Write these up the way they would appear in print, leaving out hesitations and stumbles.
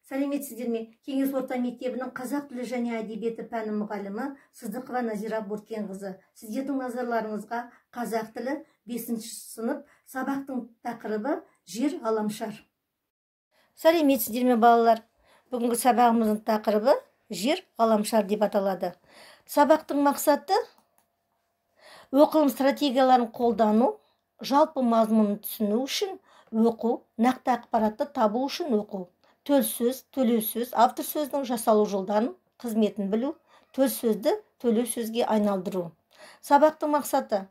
Сәлеметсіздер ме? Кеңес орта мектебінің қазақ тілі және әдебиеті пәні мұғалімі Сыздықова Назира Боркенқызы. Сіздердің назарларыңызға қазақ тілі 5-ші сынып сабақтың тақырыбы жер ғаламшар. Сәлеметсіздер ме балалар? Бүгінгі сабағымыздың тақырыбы жер ғаламшар деп аталады. Сабақтың мақсаты оқылым стратегияларын қолдану, жалпы мазмұнын түсіну үшін оқу, нақты ақпаратты табу үшін оқу. Төл сөз, төлеу сөз, автор сөздің жасалу жолдарын, қызметін білу, төл сөзді төлеу сөзге айналдыру. Сабақтың мақсаты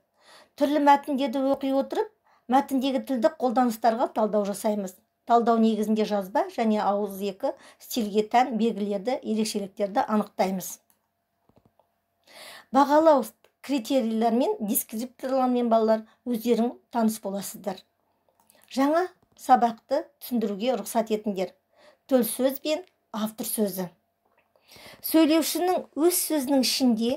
түрлі мәтіндерді оқи отырып, мәтіндегі тілдік қолданыстарға талдау жасаймыз. Талдау негізінде жазба және ауызекі стильге тән белгілерді, ерекшеліктерді анықтаймыз. Бағалау критерийлермен, дескрипторлармен балалар өздерің таныс боласыздар. Жаңа сабақты түсіндіруге рұқсат етіңдер. Төл сөз бен автор сөзі. Сөйлеушінің өз сөзінің ішінде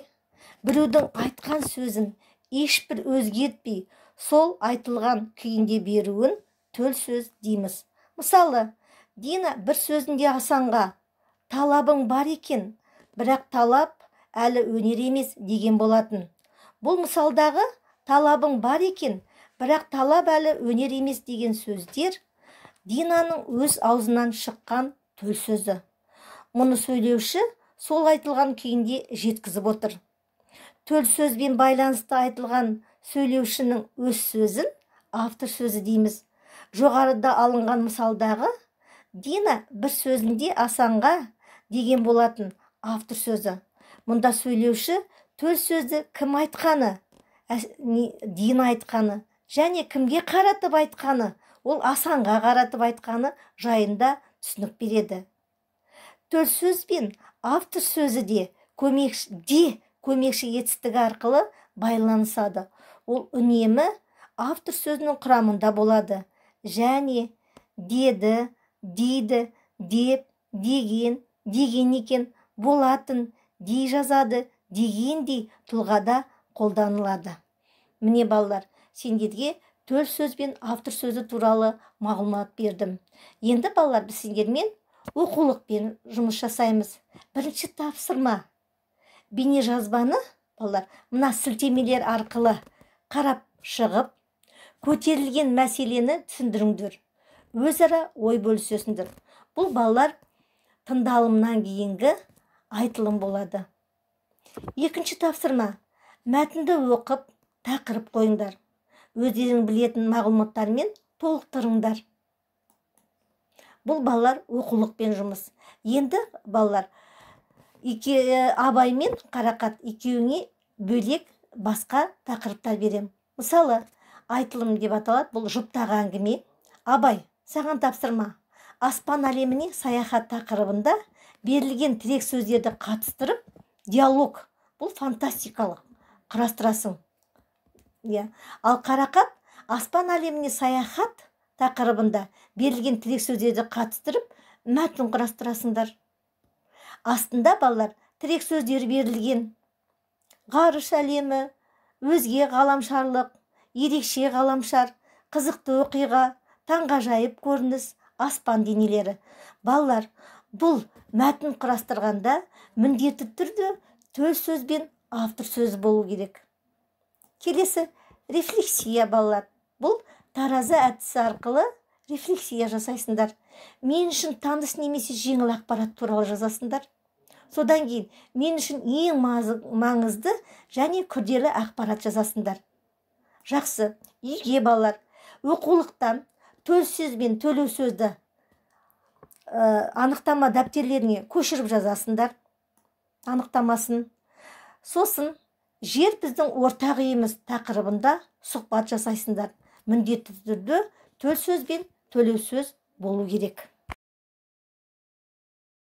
біреудің айтқан сөзін ешбір өзгертпей, сол айтылған күйінде беруін төл сөз дейміз. Мысалы, Дина бір сөзінде Асанға талабың бар екен, бірақ талап әлі өнер емес деген болатын. Бұл мысалдағы талабың бар екен, бірақ талап әлі өнер емес деген сөздер Динаның өз аузынан шыққан төл сөзі. Мұны сөйлеуші сол айтылған күйінде жеткізіп отыр. Төл сөзбен байланысты айтылған сөйлеушінің өз сөзін автор сөзі дейміз. Жоғарыда алынған мысалдағы Дина бір сөзінде Асанға деген болатын автор сөзі. Мұнда сөйлеуші төл сөзді кім айтқаны, Дина айтқаны және кімге қаратып айтқаны, ол Асанға қаратып айтқаны жайында түсінік береді. Төл сөз бен автор сөзі де көмекші етістігі арқылы байланысады. Ол үнемі автор сөзінің құрамында болады. Және, деді, дейді, деп, деген, деген екен, болатын, дей жазады, дегендей тұлғада қолданылады. Міне балалар, сендерге төл сөз бен автор сөзі туралы мағлұмат бердім. Енді балалар, біз сендермен оқулықпен жұмыс жасаймыз. Бірінші тапсырма. Бейне жазбаны балалар мына сілтемелер арқылы қарап шығып, көтерілген мәселені түсіндіріңдер. Өзара ой бөлісесіңдер. Бұл балалар тыңдалымнан кейінгі айтылым болады. Екінші тапсырма. Мәтінді оқып, тақырып қойыңдар. Өздерің білетін мағлұматтармен толықтырыңдар. Бұл балалар оқулықпен жұмыс. Енді балалар Абай мен Қарақат екеуіңе бөлек басқа тақырыптар берем. Мысалы, айтылым деп аталады, бұл жұптағы әңгіме. Абай, саған тапсырма. Аспан әлеміне саяхат тақырыбында берілген тірек сөздерді қатыстырып, диалог, бұл фантастикалық, құрастырасың. Ал Қарақат аспан әлеміне саяхат тақырыбында берілген тірек сөздерді қатыстырып, мәтін құрастырасыңдар. Астында балалар тірек сөздері берілген ғарыш әлемі, өзге ғаламшарлық, ерекше ғаламшар, қызықты оқиға, таңғажайып көрініс, аспан денелері. Балалар, бұл мәтін құрастырғанда міндетті түрде төл сөз бен автор сөзі болу керек. Келесі рефлексия балалар. Бұл таразы әдісі арқылы рефлексия жасайсыңдар. Мен үшін таныс немесе жеңіл ақпарат туралы жазасыңдар. Содан кейін мен үшін ең маңызды және күрделі ақпарат жазасыңдар. Жақсы, үйге балалар оқулықтан төл сөз бен төлеу сөзді анықтама дәптерлеріне көшіріп жазасыңдар. Анықтамасын. Сосын жер біздің ортақ үйіміз тақырыбында сұхбат жасайсыңдар. Міндетті түрде төл сөз бен төлеу сөз болу керек.